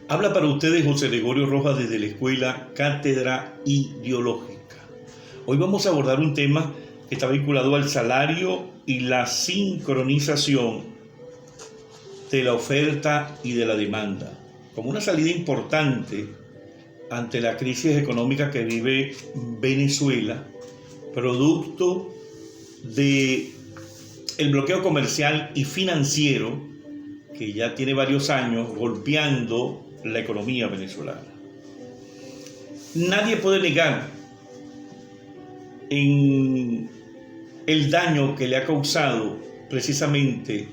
Habla para ustedes José Gregorio Rojas desde la Escuela Cátedra Ideológica. Hoy vamos a abordar un tema que está vinculado al salario y la sincronización de la oferta y de la demanda, como una salida importante ante la crisis económica que vive Venezuela, producto de el bloqueo comercial y financiero que ya tiene varios años golpeando la economía venezolana. Nadie puede negar en el daño que le ha causado precisamente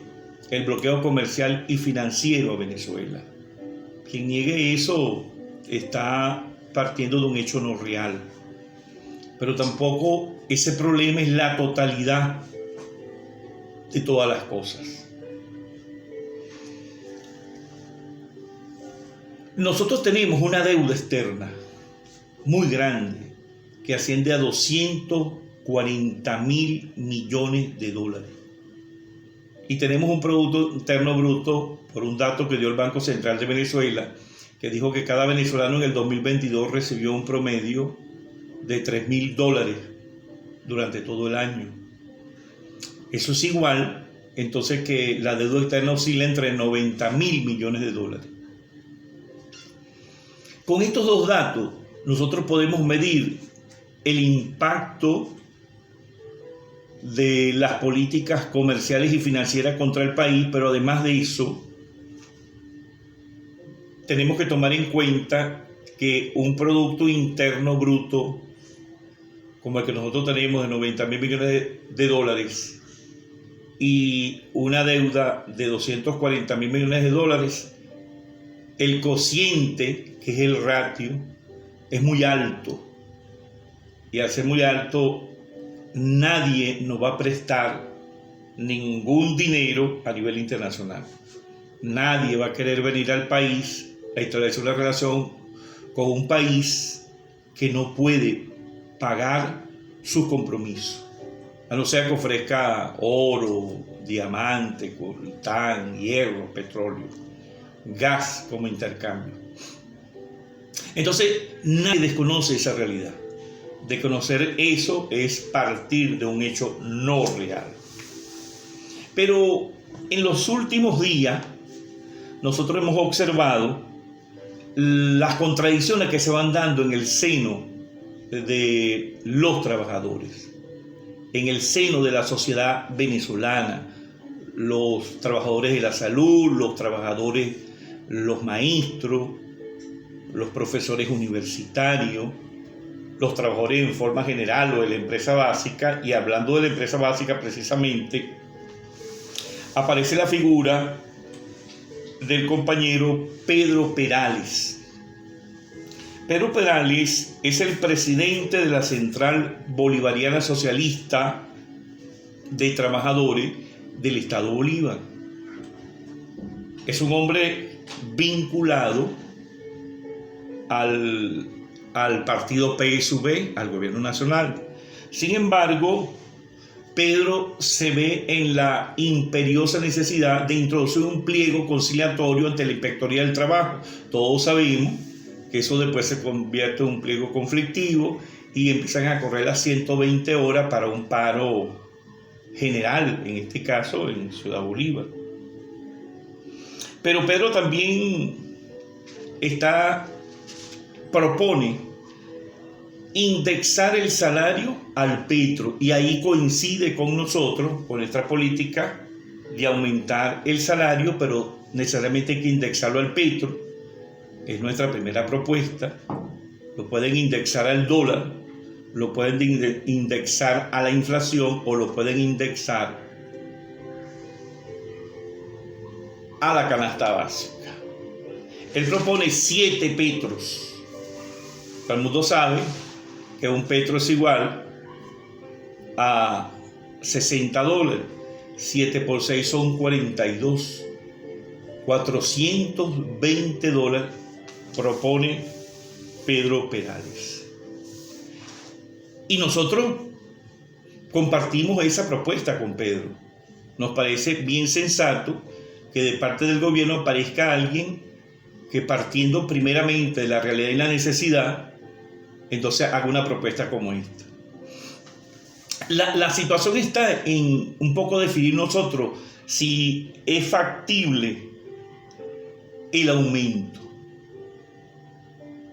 el bloqueo comercial y financiero a Venezuela. Quien niegue eso está partiendo de un hecho no real. Pero tampoco ese problema es la totalidad de todas las cosas. Nosotros tenemos una deuda externa muy grande que asciende a 240.000 millones de dólares. Y tenemos un Producto Interno Bruto, por un dato que dio el Banco Central de Venezuela, que dijo que cada venezolano en el 2022 recibió un promedio de $3.000 durante todo el año. Eso es igual, entonces, que la deuda externa oscila entre 90.000 millones de dólares. Con estos dos datos, nosotros podemos medir el impacto de las políticas comerciales y financieras contra el país, pero además de eso, tenemos que tomar en cuenta que un Producto Interno Bruto como el que nosotros tenemos de 90.000 millones de dólares y una deuda de 240.000 millones de dólares, el cociente, que es el ratio, es muy alto. Y al ser muy alto, nadie nos va a prestar ningún dinero a nivel internacional. Nadie va a querer venir al país a establecer una relación con un país que no puede pagar sus compromisos, a no ser que ofrezca oro, diamante, coltán, hierro, petróleo, gas como intercambio. Entonces, nadie desconoce esa realidad. Desconocer eso es partir de un hecho no real. Pero en los últimos días, nosotros hemos observado las contradicciones que se van dando en el seno de los trabajadores, en el seno de la sociedad venezolana, los trabajadores de la salud, los trabajadores, los maestros, los profesores universitarios, los trabajadores en forma general o de la empresa básica. Y hablando de la empresa básica precisamente, aparece la figura del compañero Pedro Perales. Pedro Perales es el presidente de la Central Bolivariana Socialista de Trabajadores del Estado Bolívar. Es un hombre vinculado al partido PSV, al gobierno nacional. Sin embargo, Pedro se ve en la imperiosa necesidad de introducir un pliego conciliatorio ante la Inspectoría del Trabajo. Todos sabemos que eso después se convierte en un pliego conflictivo y empiezan a correr las 120 horas para un paro general, en este caso en Ciudad Bolívar. Pero Pedro también propone indexar el salario al petro, y ahí coincide con nosotros, con nuestra política de aumentar el salario, pero necesariamente hay que indexarlo al petro. Es nuestra primera propuesta. Lo pueden indexar al dólar, lo pueden indexar a la inflación o lo pueden indexar a la canasta básica. Él propone 7 petros. Todo el mundo sabe que un petro es igual a $60. 7 por 6 son 42. $420 propone Pedro Perales. Y nosotros compartimos esa propuesta con Pedro. Nos parece bien sensato que de parte del gobierno aparezca alguien que partiendo primeramente de la realidad y la necesidad, entonces haga una propuesta como esta. La situación está en un poco definir nosotros si es factible el aumento,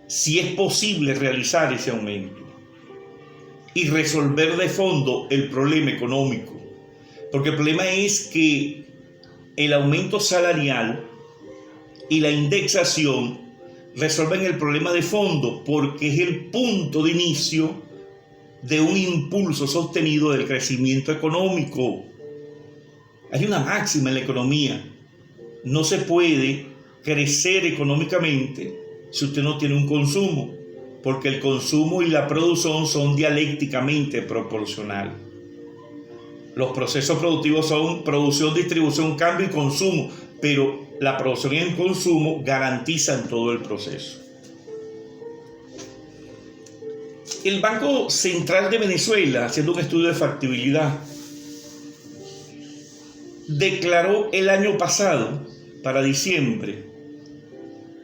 si es posible realizar ese aumento y resolver de fondo el problema económico. Porque el problema es que el aumento salarial y la indexación resuelven el problema de fondo, porque es el punto de inicio de un impulso sostenido del crecimiento económico. Hay una máxima en la economía: no se puede crecer económicamente si usted no tiene un consumo, porque el consumo y la producción son dialécticamente proporcionales. Los procesos productivos son producción, distribución, cambio y consumo, pero la producción y el consumo garantizan todo el proceso. El Banco Central de Venezuela, haciendo un estudio de factibilidad, declaró el año pasado, para diciembre,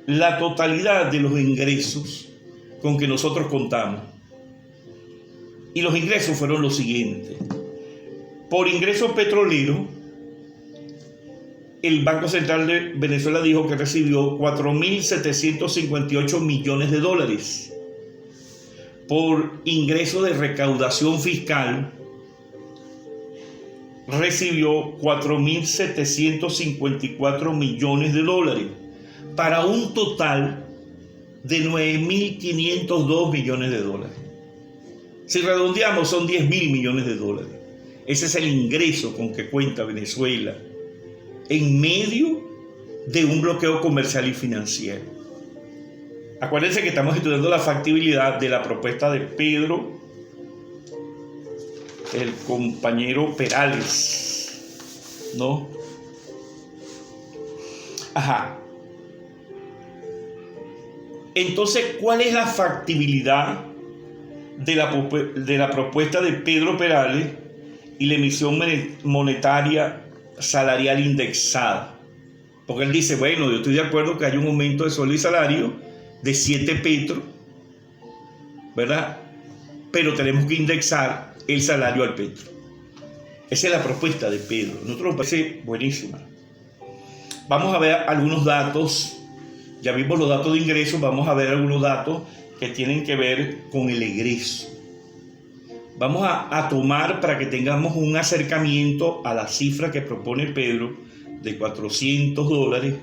la totalidad de los ingresos con que nosotros contamos. Y los ingresos fueron los siguientes. Por ingreso petrolero, el Banco Central de Venezuela dijo que recibió 4.758 millones de dólares. Por ingreso de recaudación fiscal, recibió 4.754 millones de dólares, para un total de 9.502 millones de dólares. Si redondeamos, son 10.000 millones de dólares. Ese es el ingreso con que cuenta Venezuela en medio de un bloqueo comercial y financiero. Acuérdense que estamos estudiando la factibilidad de la propuesta de Pedro, el compañero Perales, ¿no? Ajá. Entonces, ¿cuál es la factibilidad de la propuesta de Pedro Perales y la emisión monetaria salarial indexada? Porque él dice, bueno, yo estoy de acuerdo que hay un aumento de sueldo y salario de 7 petros, ¿verdad? Pero tenemos que indexar el salario al petro. Esa es la propuesta de Pedro. A nosotros nos parece buenísima. Vamos a ver algunos datos. Ya vimos los datos de ingresos, vamos a ver algunos datos que tienen que ver con el egreso. Vamos a tomar para que tengamos un acercamiento a la cifra que propone Pedro de $400,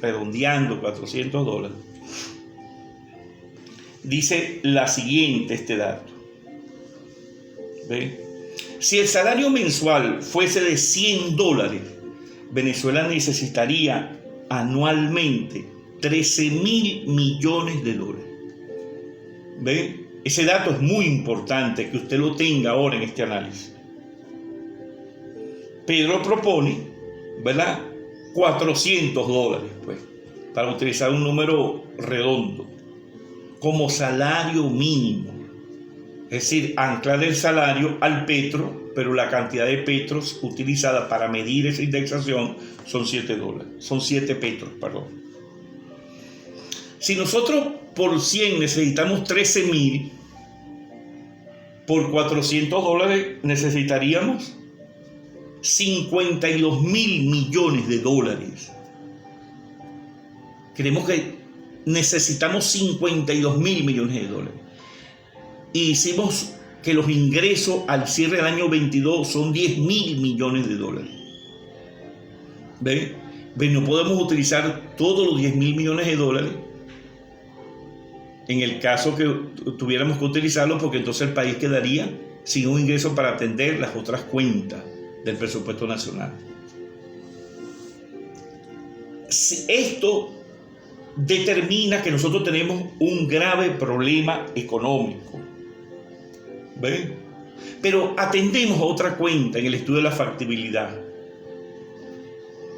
redondeando $400. Dice la siguiente, este dato. ¿Ve? Si el salario mensual fuese de $100, Venezuela necesitaría anualmente 13.000 millones de dólares. ¿Ve? Ese dato es muy importante que usted lo tenga ahora en este análisis. Pedro propone, ¿verdad?, $400, pues, para utilizar un número redondo, como salario mínimo. Es decir, anclar el salario al petro, pero la cantidad de petros utilizada para medir esa indexación son $7, petros, perdón. Si nosotros por 100 necesitamos 13.000, por $400 necesitaríamos 52.000 millones de dólares. Creemos que necesitamos 52.000 millones de dólares. Y hicimos que los ingresos al cierre del año 22 son 10.000 millones de dólares. ¿Ven? No podemos utilizar todos los 10.000 millones de dólares en el caso que tuviéramos que utilizarlo, porque entonces el país quedaría sin un ingreso para atender las otras cuentas del presupuesto nacional. Esto determina que nosotros tenemos un grave problema económico. ¿Ven? Pero atendemos a otra cuenta en el estudio de la factibilidad.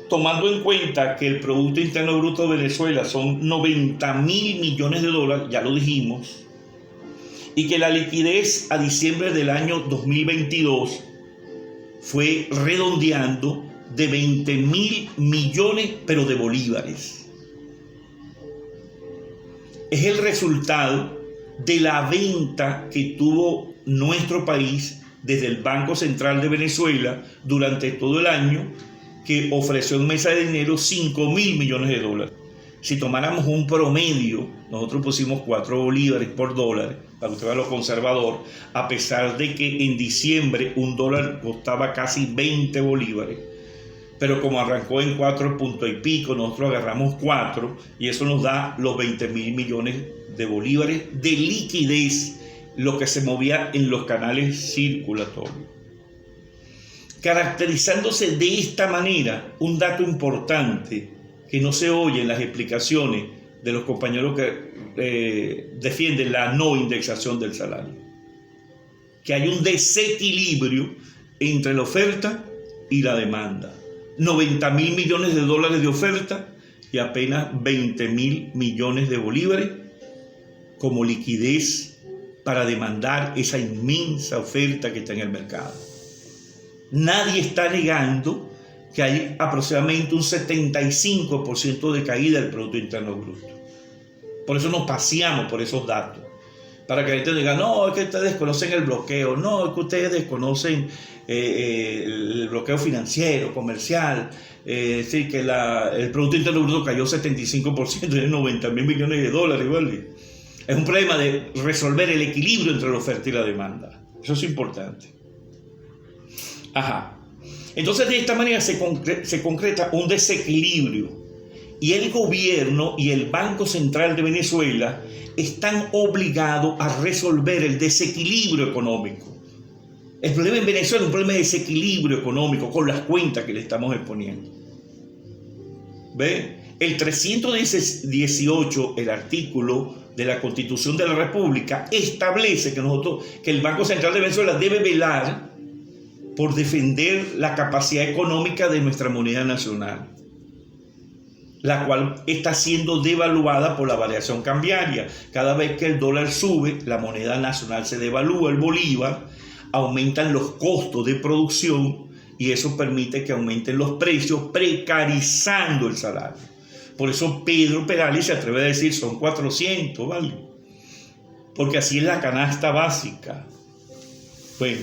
Tomando en cuenta que el Producto Interno Bruto de Venezuela son 90.000 millones de dólares, ya lo dijimos, y que la liquidez a diciembre del año 2022 fue redondeando de 20.000 millones, pero de bolívares. es el resultado de la venta que tuvo nuestro país desde el Banco Central de Venezuela durante todo el año, que ofreció en mesa de dinero 5.000 millones de dólares. Si tomáramos un promedio, nosotros pusimos 4 bolívares por dólar, para que usted vea lo conservador, a pesar de que en diciembre un dólar costaba casi 20 bolívares. Pero como arrancó en 4 puntos y pico, nosotros agarramos 4 y eso nos da los 20.000 millones de bolívares de liquidez, lo que se movía en los canales circulatorios. Caracterizándose de esta manera, un dato importante que no se oye en las explicaciones de los compañeros que defienden la no indexación del salario, que hay un desequilibrio entre la oferta y la demanda. 90.000 millones de dólares de oferta y apenas 20.000 millones de bolívares como liquidez para demandar esa inmensa oferta que está en el mercado. Nadie está negando que hay aproximadamente un 75% de caída del Producto Interno Bruto. Por eso nos paseamos por esos datos. Para que la gente diga, no, es que ustedes desconocen el bloqueo, no, es que ustedes desconocen el bloqueo financiero, comercial, es decir, que el Producto Interno Bruto cayó 75% de 90.000 millones de dólares, ¿vale? Es un problema de resolver el equilibrio entre la oferta y la demanda. Eso es importante. Ajá. Entonces, de esta manera se concreta un desequilibrio y el gobierno y el Banco Central de Venezuela están obligados a resolver el desequilibrio económico. El problema en Venezuela es un problema de desequilibrio económico con las cuentas que le estamos exponiendo. ¿Ve? El 318, el artículo de la Constitución de la República, establece que el Banco Central de Venezuela debe velar por defender la capacidad económica de nuestra moneda nacional, la cual está siendo devaluada por la variación cambiaria. Cada vez que el dólar sube, la moneda nacional se devalúa, el bolívar, aumentan los costos de producción y eso permite que aumenten los precios, precarizando el salario. Por eso Pedro Perales se atreve a decir son 400, ¿vale? Porque así es la canasta básica. Bueno,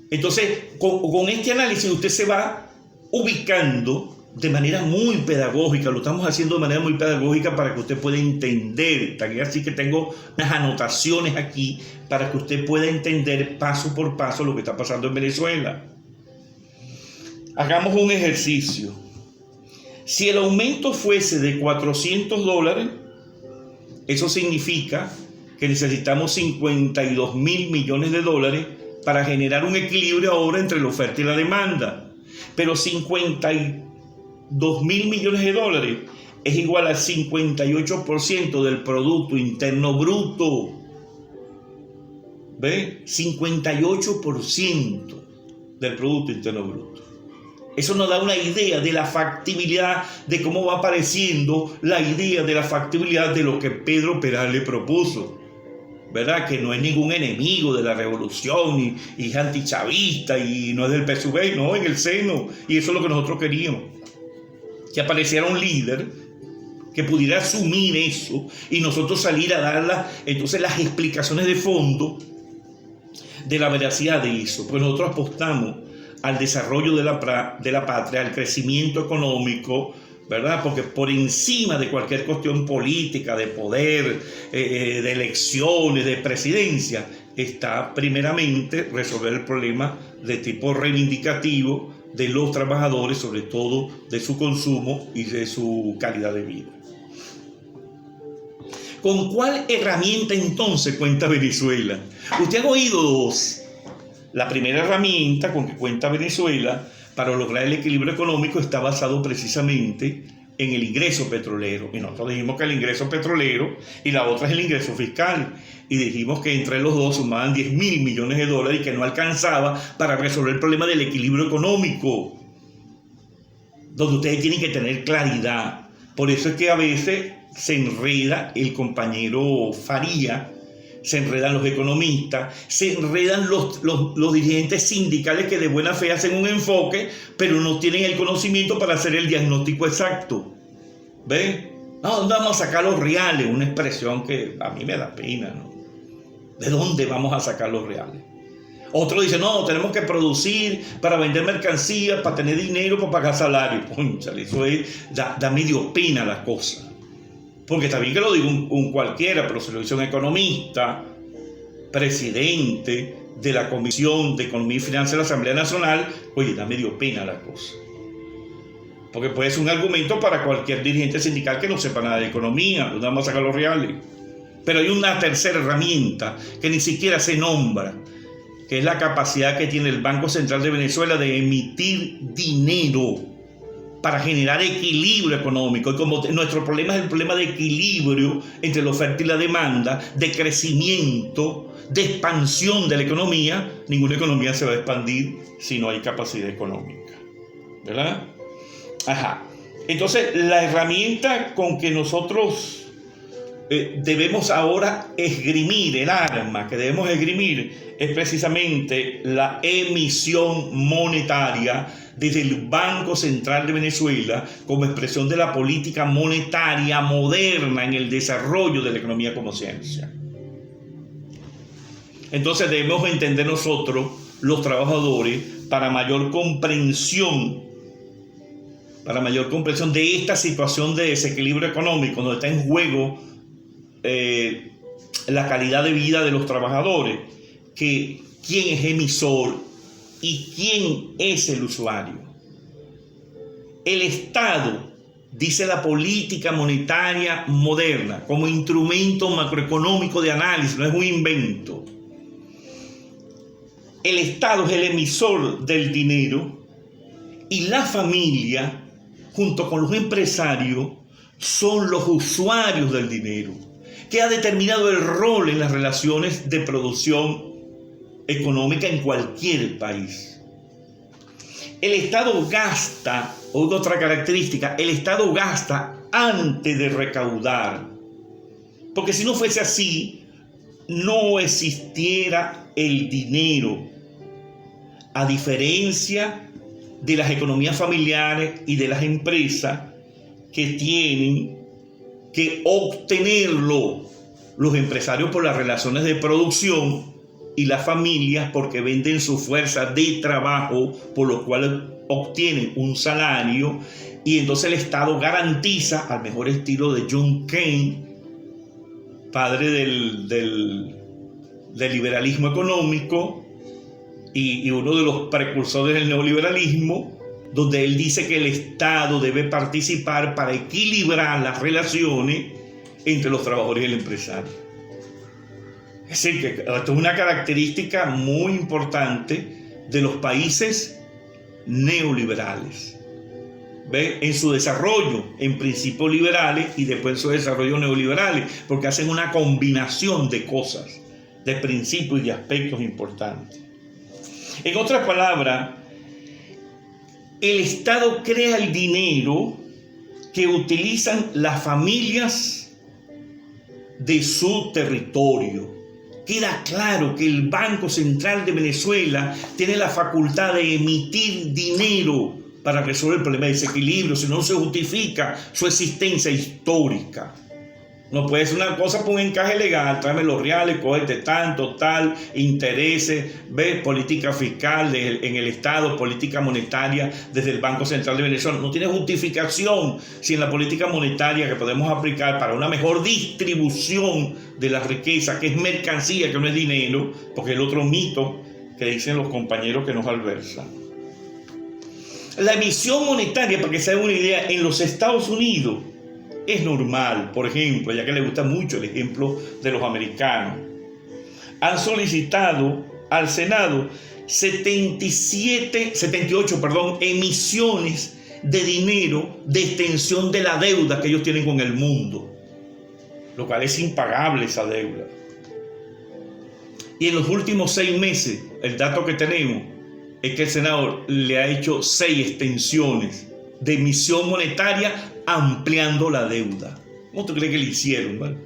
entonces con este análisis usted se va ubicando de manera muy pedagógica, lo estamos haciendo de manera muy pedagógica para que usted pueda entender, así que tengo unas anotaciones aquí para que usted pueda entender paso por paso lo que está pasando en Venezuela. Hagamos un ejercicio. Si el aumento fuese de 400 dólares, eso significa que necesitamos 52.000 millones de dólares para generar un equilibrio ahora entre la oferta y la demanda. Pero 52.000 millones de dólares es igual al 58% del Producto Interno Bruto. ¿Ve? 58% del Producto Interno Bruto. Eso nos da una idea de la factibilidad, de cómo va apareciendo la idea de la factibilidad de lo que Pedro Perales propuso. ¿Verdad? Que no es ningún enemigo de la revolución y es antichavista y no es del PSUV, no, en el seno. Y eso es lo que nosotros queríamos. Que apareciera un líder que pudiera asumir eso y nosotros salir a dar entonces las explicaciones de fondo de la veracidad de eso. Pues nosotros apostamos al desarrollo de la patria, al crecimiento económico, ¿verdad? Porque por encima de cualquier cuestión política, de poder, de elecciones, de presidencia, está primeramente resolver el problema de tipo reivindicativo de los trabajadores, sobre todo de su consumo y de su calidad de vida. ¿Con cuál herramienta entonces cuenta Venezuela? Usted ha oído dos. La primera herramienta con que cuenta Venezuela para lograr el equilibrio económico está basado precisamente en el ingreso petrolero. Y nosotros dijimos que el ingreso petrolero y la otra es el ingreso fiscal. Y dijimos que entre los dos sumaban 10.000 millones de dólares y que no alcanzaba para resolver el problema del equilibrio económico, donde ustedes tienen que tener claridad. Por eso es que a veces se enreda el compañero Faría, se enredan los economistas, se enredan los dirigentes sindicales que de buena fe hacen un enfoque, pero no tienen el conocimiento para hacer el diagnóstico exacto. ¿Ven? No, ¿dónde vamos a sacar los reales? Una expresión que a mí me da pena, ¿no? ¿De dónde vamos a sacar los reales? Otro dice, no, tenemos que producir para vender mercancías, para tener dinero, para pagar salario. Pónchale, eso da medio pena la cosa. Porque está bien que lo diga un cualquiera, pero se lo dice un economista, presidente de la Comisión de Economía y Finanzas de la Asamblea Nacional. Oye, da medio pena la cosa. Porque puede ser un argumento para cualquier dirigente sindical que no sepa nada de economía. ¿Dónde vamos a sacar los reales? Pero hay una tercera herramienta que ni siquiera se nombra, que es la capacidad que tiene el Banco Central de Venezuela de emitir dinero para generar equilibrio económico. Y como nuestro problema es el problema de equilibrio entre la oferta y la demanda, de crecimiento, de expansión de la economía, ninguna economía se va a expandir si no hay capacidad económica, ¿verdad? Ajá. Entonces, la herramienta con que nosotros debemos ahora esgrimir, el arma que debemos esgrimir, es precisamente la emisión monetaria desde el Banco Central de Venezuela como expresión de la política monetaria moderna en el desarrollo de la economía como ciencia. Entonces debemos entender nosotros, los trabajadores, para mayor comprensión de esta situación de desequilibrio económico, donde está en juego la calidad de vida de los trabajadores, que quién es emisor y quién es el usuario. El Estado, dice la política monetaria moderna, como instrumento macroeconómico de análisis, no es un invento. El Estado es el emisor del dinero y la familia, junto con los empresarios, son los usuarios del dinero, que ha determinado el rol en las relaciones de producción económica en cualquier país. El Estado gasta, otra característica, el Estado gasta antes de recaudar, porque si no fuese así, no existiera el dinero, a diferencia de las economías familiares y de las empresas que tienen que obtenerlo los empresarios por las relaciones de producción y las familias porque venden su fuerza de trabajo, por lo cual obtienen un salario, y entonces el Estado garantiza, al mejor estilo de John Keynes, padre del liberalismo económico y uno de los precursores del neoliberalismo, donde él dice que el Estado debe participar para equilibrar las relaciones entre los trabajadores y el empresario. Es decir, que esto es una característica muy importante de los países neoliberales. ¿Ve? En su desarrollo, en principios liberales y después en su desarrollo neoliberales, porque hacen una combinación de cosas, de principios y de aspectos importantes. En otras palabras, el Estado crea el dinero que utilizan las familias de su territorio. Queda claro que el Banco Central de Venezuela tiene la facultad de emitir dinero para resolver el problema de desequilibrio, si no se justifica su existencia histórica. No puede ser una cosa por un encaje legal, tráeme los reales, cógete tanto, tal, intereses, ves, política fiscal en el Estado, política monetaria desde el Banco Central de Venezuela. No tiene justificación si en la política monetaria que podemos aplicar para una mejor distribución de la riqueza, que es mercancía, que no es dinero, porque es el otro mito que dicen los compañeros que nos adversan. La emisión monetaria, para que se hagan una idea, en los Estados Unidos es normal. Por ejemplo, ya que le gusta mucho el ejemplo de los americanos, han solicitado al Senado 78 emisiones de dinero de extensión de la deuda que ellos tienen con el mundo, lo cual es impagable esa deuda. Y en los últimos 6 meses, el dato que tenemos es que el Senado le ha hecho 6 extensiones de emisión monetaria ampliando la deuda. ¿Cómo tú crees que le hicieron? ¿Vale?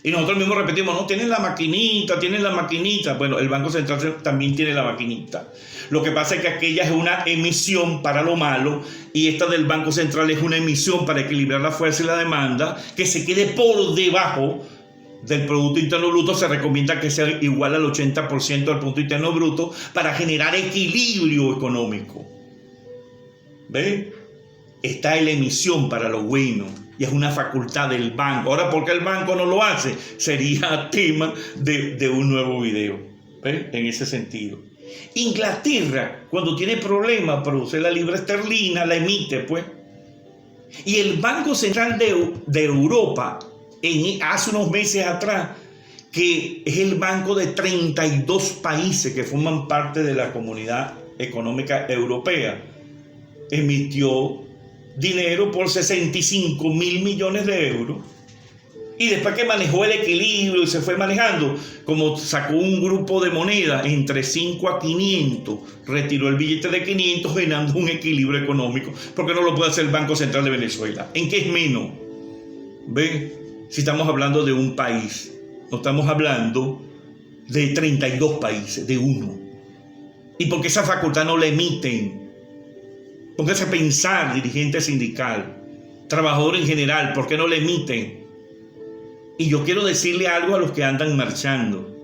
Y nosotros mismos repetimos, no, tienen la maquinita. Bueno, el Banco Central también tiene la maquinita. Lo que pasa es que aquella es una emisión para lo malo y esta del Banco Central es una emisión para equilibrar la fuerza y la demanda, que se quede por debajo del Producto Interno Bruto. Se recomienda que sea igual al 80% del Producto Interno Bruto para generar equilibrio económico. ¿Ven? Está en la emisión para lo bueno y es una facultad del banco. Ahora, ¿por qué el banco no lo hace? Sería tema de un nuevo video. ¿Ven? En ese sentido. Inglaterra, cuando tiene problemas, produce la libra esterlina, la emite, pues. Y el Banco Central de Europa, hace unos meses atrás, que es el banco de 32 países que forman parte de la Comunidad Económica Europea, emitió dinero por 65.000 millones de euros. Y después que manejó el equilibrio y se fue manejando, como sacó un grupo de monedas entre 5 a 500, retiró el billete de 500 generando un equilibrio económico. ¿Por qué no lo puede hacer el Banco Central de Venezuela? ¿En qué es menos? ¿Ven? Si estamos hablando de un país, no estamos hablando de 32 países, de uno. ¿Y por qué esa facultad no la emiten? Póngase a pensar, dirigente sindical, trabajador en general, ¿por qué no la emiten? Y yo quiero decirle algo a los que andan marchando.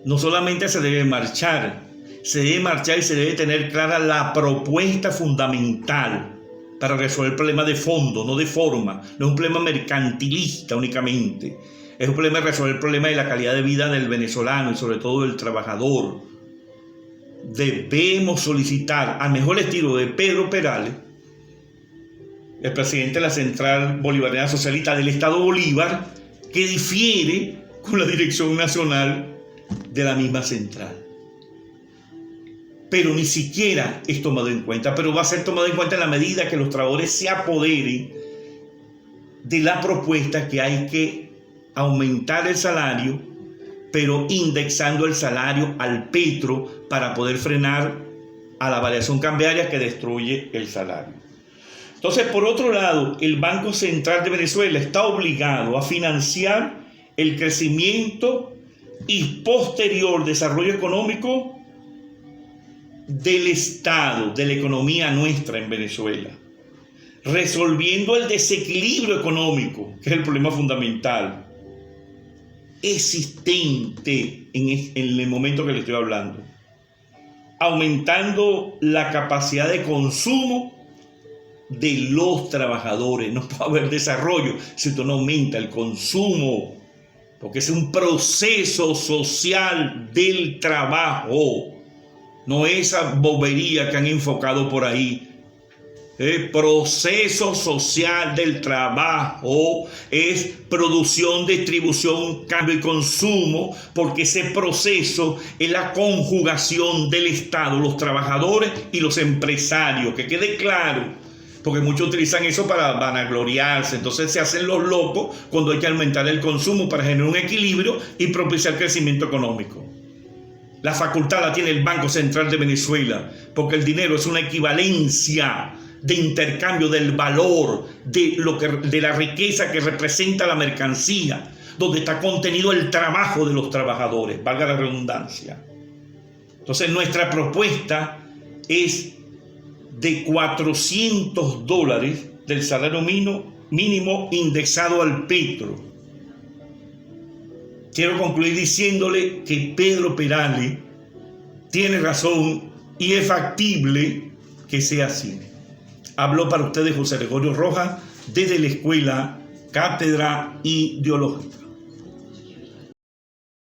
No solamente se debe marchar y se debe tener clara la propuesta fundamental para resolver el problema de fondo, no de forma. No es un problema mercantilista únicamente. Es un problema de resolver el problema de la calidad de vida del venezolano y sobre todo del trabajador. Debemos solicitar, al mejor estilo de Pedro Perales, el presidente de la Central Bolivariana Socialista del Estado Bolívar, que difiere con la dirección nacional de la misma central. Pero ni siquiera es tomado en cuenta, pero va a ser tomado en cuenta en la medida que los trabajadores se apoderen de la propuesta que hay que aumentar el salario, pero indexando el salario al petro para poder frenar a la variación cambiaria que destruye el salario. Entonces, por otro lado, el Banco Central de Venezuela está obligado a financiar el crecimiento y posterior desarrollo económico del Estado, de la economía nuestra en Venezuela, resolviendo el desequilibrio económico, que es el problema fundamental existente en el momento que le estoy hablando, aumentando la capacidad de consumo de los trabajadores. No puede haber desarrollo si usted no aumenta el consumo, porque es un proceso social del trabajo, no esa bobería que han enfocado por ahí. El proceso social del trabajo es producción, distribución, cambio y consumo, porque ese proceso es la conjugación del Estado, los trabajadores y los empresarios, que quede claro. Porque muchos utilizan eso para vanagloriarse. Entonces se hacen los locos cuando hay que aumentar el consumo para generar un equilibrio y propiciar crecimiento económico. La facultad la tiene el Banco Central de Venezuela, porque el dinero es una equivalencia de intercambio del valor, de la riqueza que representa la mercancía, donde está contenido el trabajo de los trabajadores, valga la redundancia. Entonces nuestra propuesta es de $400 del salario mínimo indexado al petro. Quiero concluir diciéndole que Pedro Perales tiene razón y es factible que sea así. Habló para ustedes José Gregorio Rojas desde la Escuela Cátedra Ideológica.